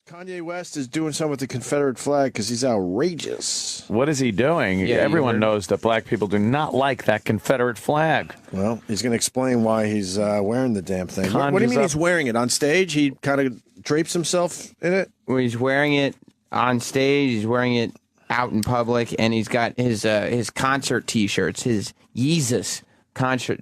Kanye West is doing something with the Confederate flag because he's outrageous. What is he doing? Yeah, everyone knows that black people do not like that Confederate flag. Well, he's going to explain why he's wearing the damn thing. What do you Conjures mean up- he's wearing it? On stage, he kind of drapes himself in it? Well, he's wearing it on stage. He's wearing it out in public, and he's got his concert T-shirts, his Yeezus concert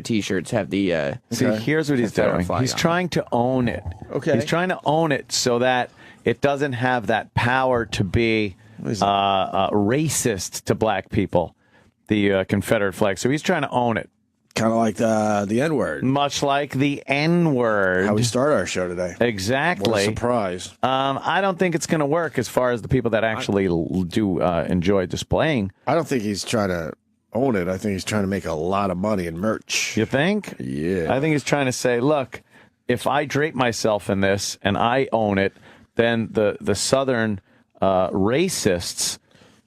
T-shirts have the. See, here's what he's doing. He's trying to own it. Okay. He's trying to own it so that it doesn't have that power to be racist to black people, the Confederate flag. So he's trying to own it. Kind of like the N-word. Much like the N-word. How we start our show today. Exactly. What a surprise. I don't think it's going to work as far as the people that actually do enjoy displaying. I don't think he's trying to own it. I think he's trying to make a lot of money in merch. You think? Yeah. I think he's trying to say, look, if I drape myself in this and I own it, then the Southern racists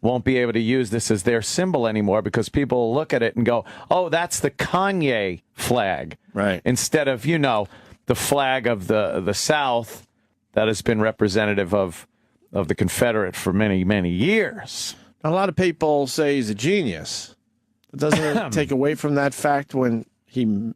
won't be able to use this as their symbol anymore because people will look at it and go, oh, that's the Kanye flag. Right. Instead of, the flag of the South that has been representative of the Confederate for many, many years. A lot of people say he's a genius. But doesn't it take away from that fact when he,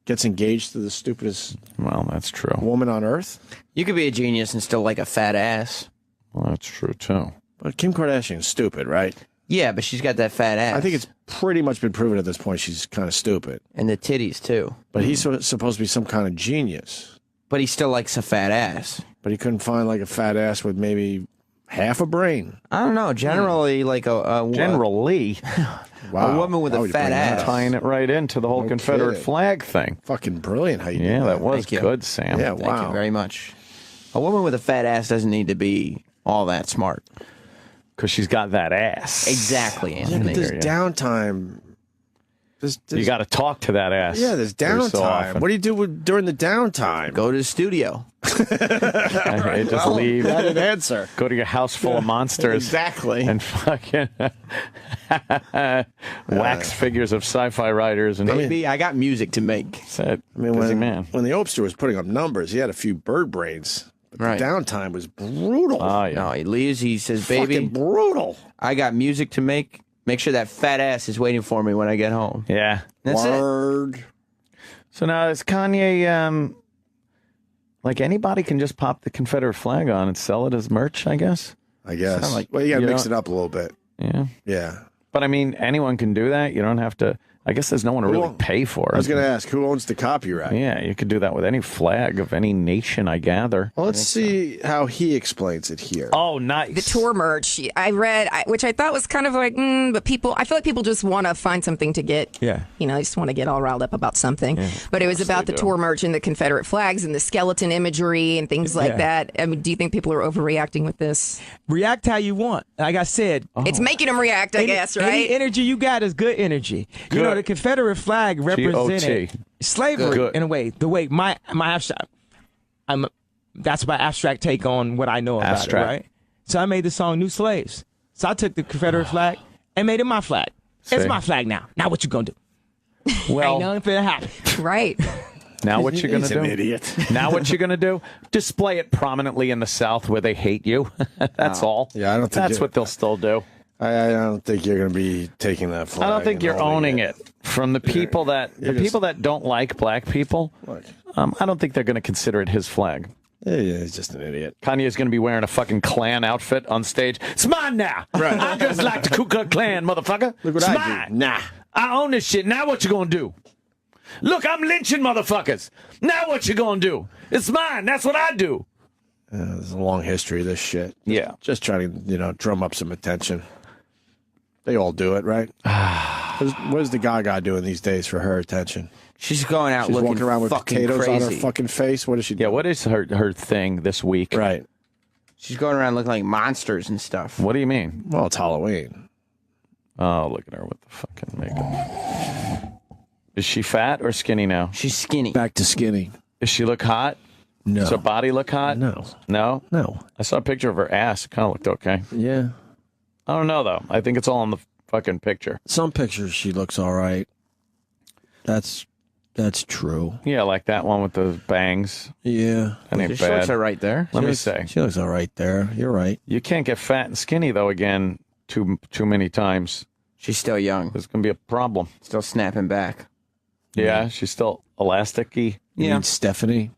gets engaged to the stupidest That's true. woman on earth? You could be a genius and still like a fat ass. Well, that's true, too. But Kim Kardashian's stupid, right? Yeah, but she's got that fat ass. I think it's pretty much been proven at this point she's kind of stupid. And the titties, too. But he's supposed to be some kind of genius. But he still likes a fat ass. But he couldn't find like a fat ass with maybe half a brain. I don't know. Generally, like Generally. Wow. A woman with Why a would you fat bring that ass. up? Tying it right into the whole Confederate kidding. flag thing. Fucking brilliant how you did That was Thank you. good, Sam. Yeah, Thank wow. you very much. A woman with a fat ass doesn't need to be all that smart. Because she's got that ass. Exactly, Yeah, Anthony. but there's downtime. There's You got to talk to that ass. yeah, there's every so downtime. often. What do you do during the downtime? Go to the studio. Just leave. That an answer. Go to your house full of monsters. Exactly. And fucking wax figures of sci-fi writers. And Baby, I got music to make. said, I mean, busy when, man. when the Opster was putting up numbers, he had a few bird brains. But Right. the downtime was brutal. Oh, yeah. No, he leaves. He says, Fucking baby, brutal. I got music to make. Make sure that fat ass is waiting for me when I get home. Yeah. That's it. Word. So now is Kanye, like anybody can just pop the Confederate flag on and sell it as merch, I guess? I guess. Sound like- Well, you got to you mix don't- it up a little bit. Yeah. Yeah. But I mean, anyone can do that. You don't have to. I guess there's no one to really Well, pay for it. I was going to ask, who owns the copyright? Yeah, you could do that with any flag of any nation, I gather. Well, let's see how he explains it here. Oh, nice. The tour merch I read, which I thought was kind of like, but I feel like people just want to find something to get. Yeah. They just want to get all riled up about something. But it was about the tour merch and the Confederate flags and the skeleton imagery and things like that. I mean, do you think people are overreacting with this? React how you want. Like I said, It's making them react, I guess, right? Any energy you got is good energy. You know, the Confederate flag represented slavery Good. in a way. The way my abstract, that's my abstract take on what I know about Abstract. it, right? So I made the song "New Slaves." So I took the Confederate flag and made it my flag. It's See. my flag now. Now what you gonna do? Well, Ain't nothing finna happen. Right. now what you gonna He's do? an idiot. Now what you gonna do? Display it prominently in the South where they hate you. That's all. Yeah, I don't think that's you- what they'll still do. I don't think you're going to be taking that flag. I don't think and you're holding owning it from the people people that don't like black people. Look. I don't think they're going to consider it his flag. Yeah, he's just an idiot. Kanye is going to be wearing a fucking Klan outfit on stage. It's mine now. Right. I just like the Ku Klux Klan, motherfucker. Look what it's I mine. do. Nah. I own this shit. Now what you going to do? Look, I'm lynching motherfuckers. Now what you going to do? It's mine. That's what I do. There's a long history of this shit. Yeah. Just trying to, drum up some attention. They all do it, right? What is the Gaga doing these days for her attention? She's going out She's looking walking around with fucking potatoes crazy. on her fucking face. What is she Yeah, doing? what is her thing this week? Right. She's going around looking like monsters and stuff. What do you mean? Well, it's Halloween. Oh, look at her with the fucking makeup. Is she fat or skinny now? She's skinny. Back to skinny. Does she look hot? No. Does her body look hot? No. No? No. I saw a picture of her ass. It kind of looked okay. Yeah. I don't know, though. I think it's all in the fucking picture. Some pictures she looks all right. That's That's true. Yeah, like that one with the bangs. Yeah. That ain't Your shorts bad. are right there. Let me say. She looks all right there. You're right. You can't get fat and skinny, though, again, too many times. She's still young. There's going to be a problem. Still snapping back. Yeah, she's still elasticy. You mean Stephanie?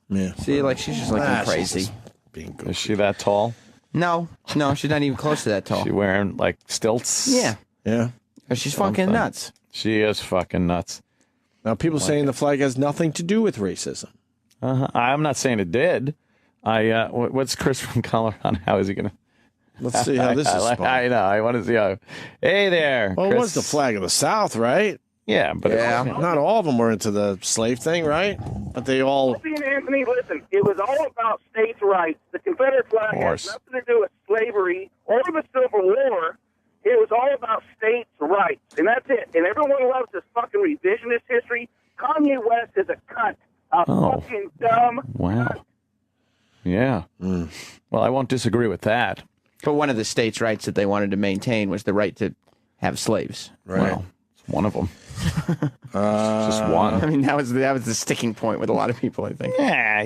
Yeah. See, like, she's just looking crazy. She's just being goofy. Is she that tall? No, she's not even close to that tall. She wearing, like, stilts? Yeah. Yeah. She's fucking nuts. She is fucking nuts. Now, people saying the flag has nothing to do with racism. I'm not saying it did. What's Chris from Colorado? How is he going to... Let's see how this is spun. I know. I want to see how... Hey there, Well, Chris. it was the flag of the South, right? Yeah, but... Yeah. Not all of them were into the slave thing, right? But they all... Opie and Anthony, listen, it was all about states' rights. The Confederate flag has nothing to do with slavery or the Civil War. It was all about states' rights, and that's it. And everyone loves this fucking revisionist history. Kanye West is a cunt. A fucking dumb Wow. cunt. Yeah. Well, I won't disagree with that. But one of the states' rights that they wanted to maintain was the right to have slaves. Right. Well, it's one of them. Just one. I mean, that was the sticking point with a lot of people, I think. Yeah,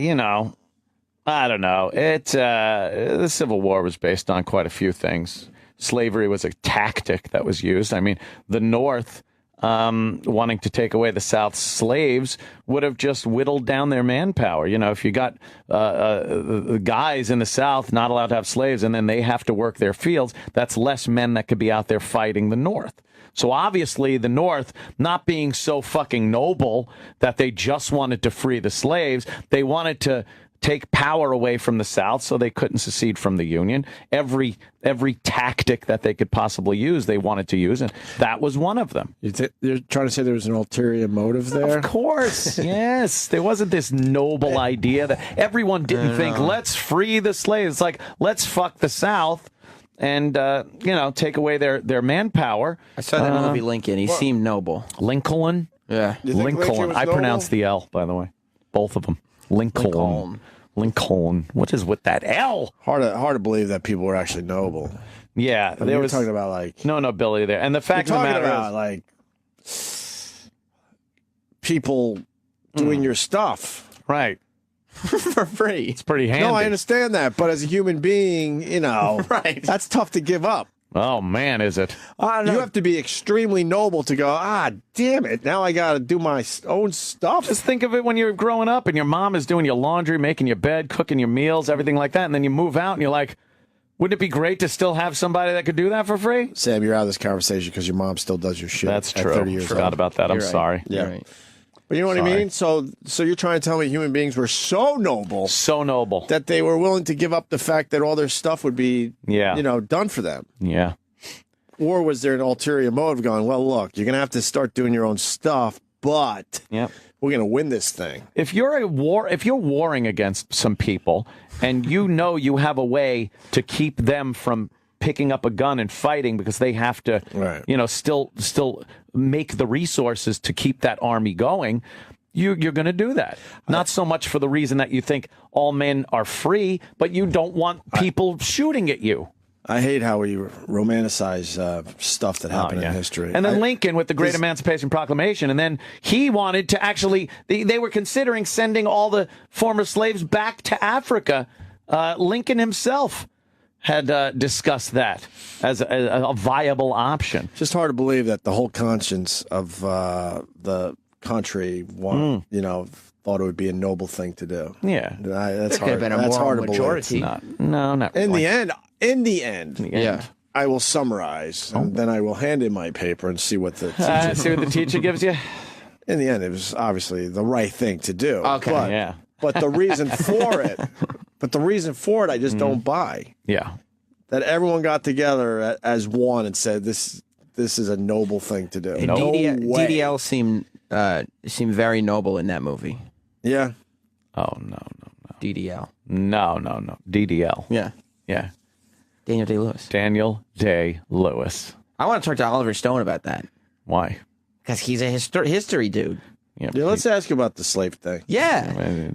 I don't know. The Civil War was based on quite a few things. Slavery was a tactic that was used. I mean, the North wanting to take away the South's slaves would have just whittled down their manpower. If you got the guys in the South not allowed to have slaves and then they have to work their fields, that's less men that could be out there fighting the North. So obviously the North, not being so fucking noble that they just wanted to free the slaves, they wanted to take power away from the South so they couldn't secede from the Union. Every tactic that they could possibly use, they wanted to use, and that was one of them. You're trying to say there was an ulterior motive there? Of course, yes. There wasn't this noble idea that everyone didn't think, let's free the slaves. It's like, let's fuck the South and, take away their manpower. I saw that movie Lincoln. He seemed noble. Lincoln? Yeah. You think Lincoln Lincoln. was I noble? pronounced the L, by the way. Both of them. Lincoln. What is with that L? Hard to believe that people were actually noble. Yeah, They were talking about like no nobility there. And the fact of the talking matter about is, like people doing your stuff. right, For free. it's pretty handy. No, I understand that, but as a human being, Right. that's tough to give up. Oh man, is it? You have to be extremely noble to go, damn it, now I got to do my own stuff. Just think of it when you're growing up and your mom is doing your laundry, making your bed, cooking your meals, everything like that, and then you move out and you're like, wouldn't it be great to still have somebody that could do that for free? Sam, you're out of this conversation because your mom still does your shit. That's at true. 30 years Forgot old. about that. I'm You're right. sorry. Yeah. You're right. But you know what I Sorry. mean? So you're trying to tell me human beings were so noble So noble. that they were willing to give up the fact that all their stuff would be, Yeah. done for them. Yeah. Or was there an ulterior motive going, well, look, you're going to have to start doing your own stuff, but Yep. we're going to win this thing. If you're warring against some people and you have a way to keep them from picking up a gun and fighting because they have to, Right. still make the resources to keep that army going, you're going to do that. Not so much for the reason that you think all men are free, but you don't want people shooting at you. I hate how we romanticize stuff that happened in history. And then Lincoln with the Great Emancipation Proclamation, and then he wanted to actually, they were considering sending all the former slaves back to Africa. Lincoln himself had discussed that as a viable option. Just hard to believe that the whole conscience of the country, thought it would be a noble thing to do. Yeah. That's Could have hard. been a That's moral hard to believe. majority. Not In really. the end, Yeah. I will summarize, and then I will hand in my paper and see what the teacher. See what the teacher gives you? In the end, it was obviously the right thing to do. Okay. But, Yeah. but the reason for it, I just don't buy. Yeah. That everyone got together as one and said, this is a noble thing to do. No way. DDL seemed very noble in that movie. Yeah. Oh, no. DDL. No. DDL. Yeah. Yeah. Daniel Day-Lewis. Daniel Day-Lewis. I want to talk to Oliver Stone about that Why? because he's a history dude. Yeah, let's ask you about the slave thing. Yeah.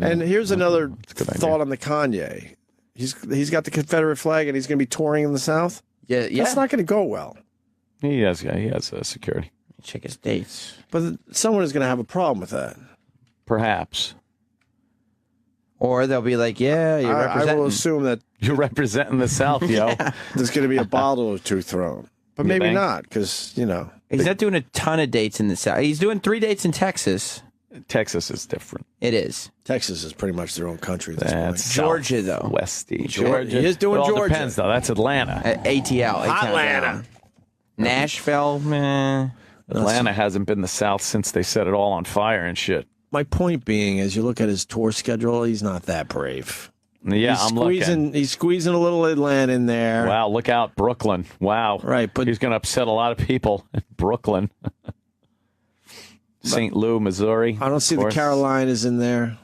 And here's another a good idea. thought on the Kanye. He's got the Confederate flag and he's going to be touring in the South. Yeah. That's not going to go well. He has security. Check his dates. But someone is going to have a problem with that. Perhaps. Or they'll be like, yeah, you're I representing. will assume that You're representing the South, yo. there's going to be a bottle or two thrown. But You maybe think? not, because, He's not doing a ton of dates in the South. He's doing 3 dates in Texas. Texas is different. It is. Texas is pretty much their own country at this That's Georgia, though. Westy. Georgia. He is doing It all Georgia. depends, though. That's Atlanta. ATL. Atlanta. Nashville, meh. Atlanta hasn't been the South since they set it all on fire and shit. My point being, as you look at his tour schedule, he's not that brave. Yeah, He's I'm looking. He's squeezing a little Atlanta in there. Wow, look out, Brooklyn. Wow. Right, but he's going to upset a lot of people in Brooklyn. St. Louis, Missouri. I don't see the Carolinas in there.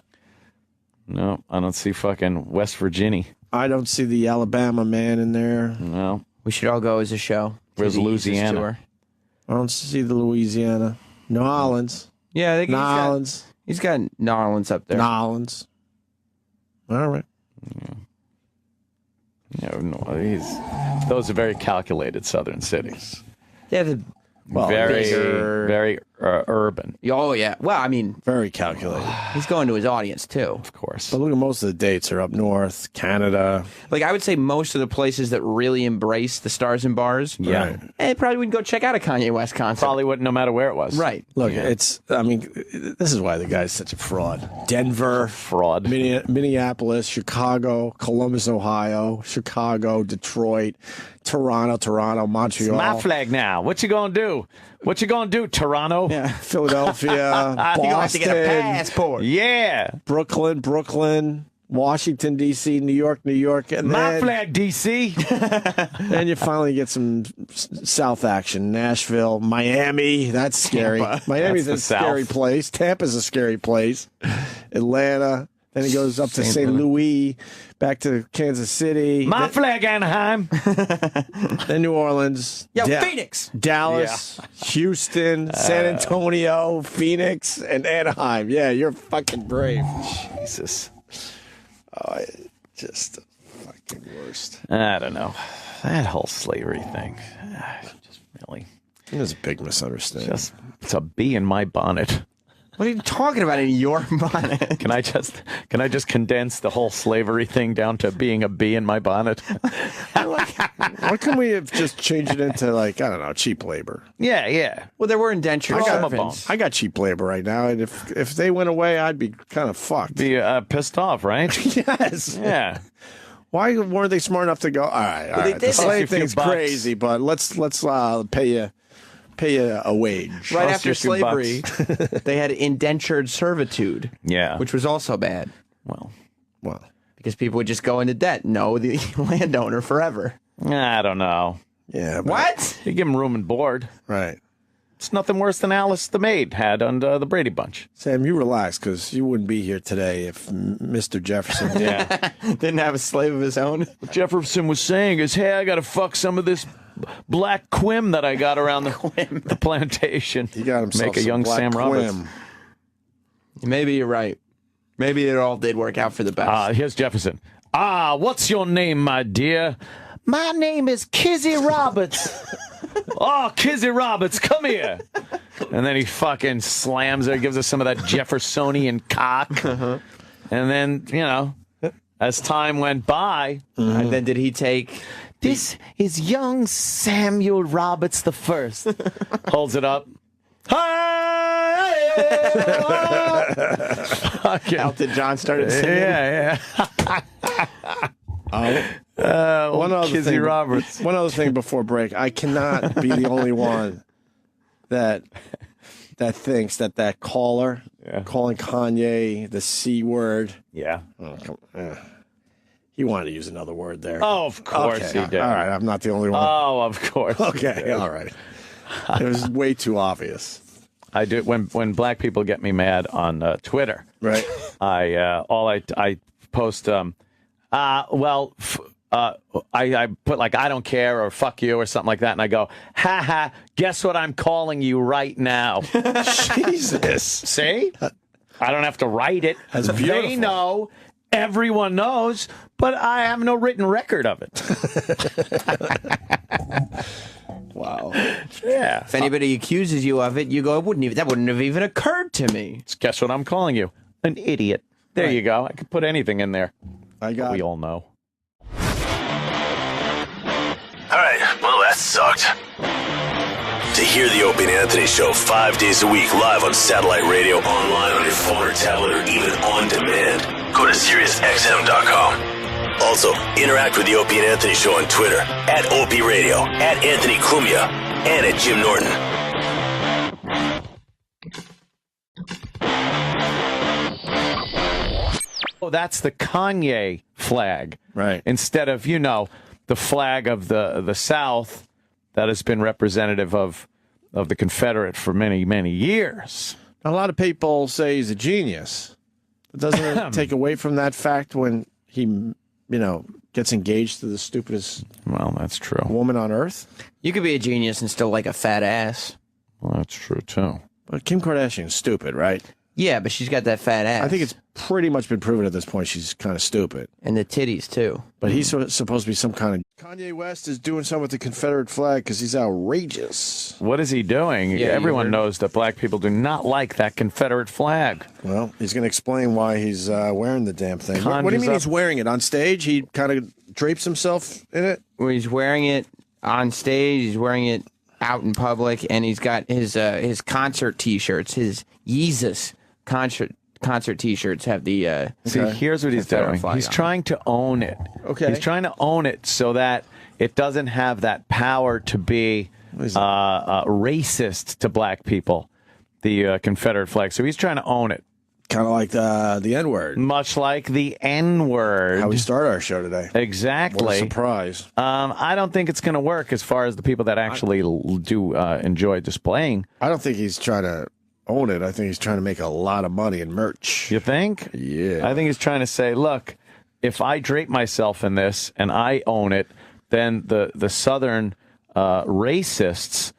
No, I don't see fucking West Virginia. I don't see the Alabama man in there. No. We should all go as a show. Where's to the Yeezus Louisiana? tour. I don't see the Louisiana. New Orleans. Yeah, New Orleans. He's got New Orleans up there. New Orleans. All right. Yeah, no, those are very calculated southern cities. Yeah, the very, bigger- very urban, Oh yeah. Well, I mean, Very calculated. he's going to his audience too. of course. But look at most of the dates are up north, Canada. Like I would say, most of the places that really embrace the stars and bars, Yeah. Right. probably wouldn't go check out a Kanye West concert. Probably wouldn't, no matter where it was. Right. Look, this is why the guy's such a fraud. Denver, Fraud. Minneapolis, Chicago, Columbus, Ohio, Chicago, Detroit, Toronto, Montreal. My flag now. What you gonna do? What you gonna do, Toronto? Philadelphia, You're gonna have to get a Boston, passport. Yeah. Brooklyn, Washington, D.C., New York, and My then, flag, D.C. then you finally get some South action. Nashville, Miami, that's scary. Miami's That's a the scary South. place. Tampa's a scary place. Atlanta, then it goes up to St. Louis, back to Kansas City. My flag, Anaheim. Then New Orleans. Yo, Phoenix. Dallas, Houston, San Antonio, Phoenix, and Anaheim. Yeah, you're fucking brave. Jesus. Just the fucking worst. I don't know. That whole slavery thing. Just really. It was a big misunderstanding. It's a bee in my bonnet. What are you talking about in your bonnet? Can I just condense the whole slavery thing down to being a bee in my bonnet? Why couldn't we have just changed it into, like, I don't know, cheap labor? Yeah. Well, there were indentured I got my servants. I got cheap labor right now, and if they went away, I'd be kind of fucked. Be pissed off, right? Yes. Yeah. Why weren't they smart enough to go? All right, they the did. slave A few thing's bucks. crazy, but let's pay you a wage. Right Plus after your few slavery, they had indentured servitude, Yeah. which was also bad Well, Well, because people would just go into debt, know the landowner forever. I don't know. yeah. But, What? You give them room and board. Right. It's nothing worse than Alice the maid had under the Brady Bunch. Sam, you relax, because you wouldn't be here today if Mr. Jefferson Yeah. Didn't have a slave of his own. What Jefferson was saying is, hey, I got to fuck some of this black quim that I got around the plantation. He got himself Make a some young black Sam Roberts. quim. Maybe you're right. Maybe it all did work out for the best. Here's Jefferson. What's your name, my dear? My name is Kizzy Roberts. Oh, Kizzy Roberts, come here. And then he fucking slams her, gives her some of that Jeffersonian cock. And then, as time went by, And then did he take... this is young Samuel Roberts the First. Holds it up. Fucking, Elton John started singing? yeah. One other Kizzy thing, Roberts. One other thing before break. I cannot be the only one that thinks that caller calling Kanye the C word. Yeah. He wanted to use another word there. Oh, of course okay. he did. All right, I'm not the only one. Oh, of course. Okay, all right. It was way too obvious. I do when black people get me mad on Twitter. Right. I post I put like I don't care or fuck you or something like that, and I go, ha ha, guess what I'm calling you right now. Jesus. See? I don't have to write it. That's They beautiful. know. Everyone knows, but I have no written record of it. Wow. Yeah. If anybody accuses you of it, you go, that wouldn't have even occurred to me. Guess what I'm calling you? An idiot. There you go. I could put anything in there. We all know. All right, well, that sucked. To hear the Opie and Anthony Show 5 days a week live on satellite radio, online on your phone or tablet, or even on demand, go to SiriusXM.com. Also, interact with the Opie and Anthony Show on Twitter, at Opie Radio, at Anthony Cumia, and at Jim Norton. Oh, that's the Kanye flag. Right. Instead of, the flag of the South that has been representative of the Confederate for many, many years. A lot of people say he's a genius. It doesn't take away from that fact when he, gets engaged to the stupidest that's true. woman on earth. You could be a genius and still like a fat ass. Well, that's true, too. But Kim Kardashian's stupid, right? Yeah, but she's got that fat ass. I think it's pretty much been proven at this point she's kind of stupid. And the titties, too. But he's supposed to be some kind of... Kanye West is doing something with the Confederate flag because he's outrageous. What is he doing? Yeah, everyone knows that black people do not like that Confederate flag. Well, he's going to explain why he's wearing the damn thing. What do you Conjures mean up- he's wearing it? On stage, he kind of drapes himself in it? Where he's wearing it on stage, he's wearing it out in public, and he's got his concert T-shirts, his Yeezus concert T-shirts have the. See, here's what he's doing. He's trying to own it. Okay. He's trying to own it so that it doesn't have that power to be racist to black people, the Confederate flag. So he's trying to own it. Kind of like the N-word. Much like the N-word. How we start our show today. Exactly. What a surprise. I don't think it's going to work as far as the people that actually do enjoy displaying. I don't think he's trying to own it. I think he's trying to make a lot of money in merch. You think? Yeah. I think he's trying to say, look, if I drape myself in this and I own it, then the Southern racists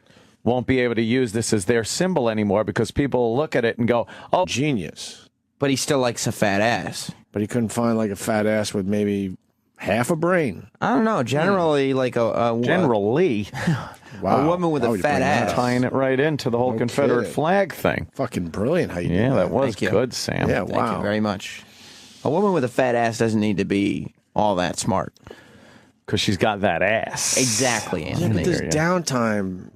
won't be able to use this as their symbol anymore because people will look at it and go, oh, genius. But he still likes a fat ass. But he couldn't find like a fat ass with maybe half a brain. I don't know. Generally, like a generally. Wow. A woman with How a would you fat bring that ass. up? Tying it right into the whole No Confederate kidding. flag thing. Fucking brilliant how you did Yeah, that was Thank you. good, Sam. Yeah, Thank wow. you very much. A woman with a fat ass doesn't need to be all that smart. Because she's got that ass. Exactly, Yeah, Anthony. but there's downtime.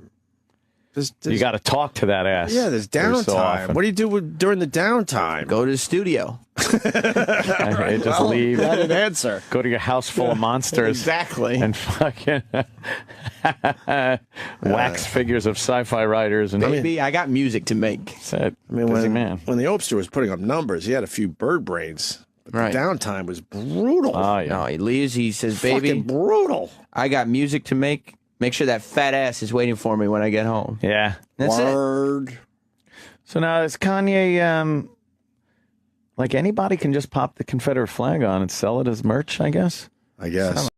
There's, You got to talk to that ass. yeah, there's every so downtime. often. What do you do during the downtime? Go to the studio. Just leave. That an answer. Go to your house full of monsters. Exactly. And fucking wax figures of sci-fi writers. And Baby, I got music to make. said, I mean, busy when, man. when the Opster was putting up numbers, he had a few bird brains. But Right. the downtime was brutal. Oh, yeah. No, he leaves. He says, baby, Fucking brutal. I got music to make. Make sure that fat ass is waiting for me when I get home. Yeah. That's it. Word. So now is Kanye, like anybody can just pop the Confederate flag on and sell it as merch, I guess? I guess.